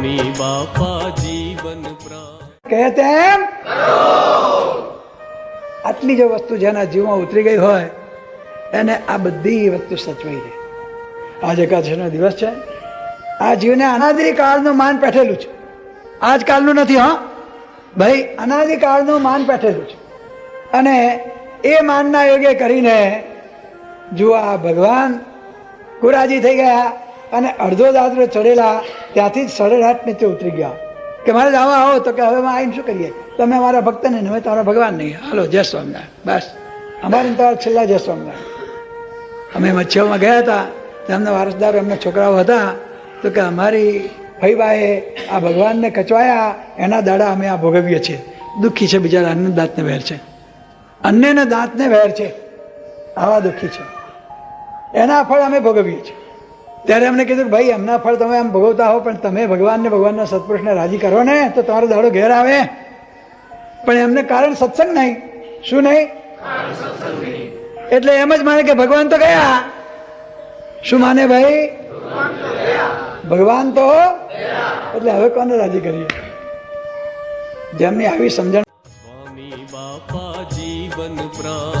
સ્વામી બાપા જીવન કહેતે એમ આટલી જે વસ્તુ જેના જીવમાં ઉતરી ગઈ હોય એને આ બધી વસ્તુ સચવાઈ રહે. આજે એકાદશીનો દિવસ છે. આ જીવને અનાદિકાળનું માન પેઠેલું છે, આજકાલનું નથી. હા ભાઈ, અનાદિકાળનું માન પેઠેલું છે. અને એ માનના યોગે કરીને જુઓ, આ ભગવાન કુરાજી થઈ ગયા અને અડધો દાદરો ચડેલા ત્યાંથી જ સડેરાટ નીચે ઉતરી ગયા કે મારે જવા આવો તો કે હવે આવીને શું કરીએ, તમે અમારા ભક્ત નહીં, હવે તમારા ભગવાન નહીં, હાલો જય સ્વામિનારાયણ. બસ અમારે તો છેલ્લા જય સ્વામિનારાયણ. અમે મચ્છીઓમાં ગયા હતા, તેમના વારસદારો એમના છોકરાઓ હતા, તો કે અમારી ફઈબાએ આ ભગવાનને કચવાયા, એના દાડા અમે આ ભોગવીએ છીએ. દુઃખી છે બિચારા, અન્ન દાંતને વેર છે, અન્યને દાંતને વેર છે, આવા દુઃખી છે. એના ફળ અમે ભોગવીએ છીએ. ત્યારે એમને કીધું કે ભાઈ, એમના ફળ તમે આમ ભોગવતા હો, પણ તમે ભગવાનને, ભગવાનના સત્પુરુષને રાજી કરો ને તો તમારો દાડો ઘેર આવે. પણ એમને કારણ સત્સંગ નહીં. શું નહીં? એટલે એમ જ માને કે ભગવાન તો ગયા. શું માને ભાઈ? ભગવાન તો એટલે હવે કોને રાજી કરીએ? જેમની આવી સમજણ. સ્વામી બાપા જીવન પ્રાણ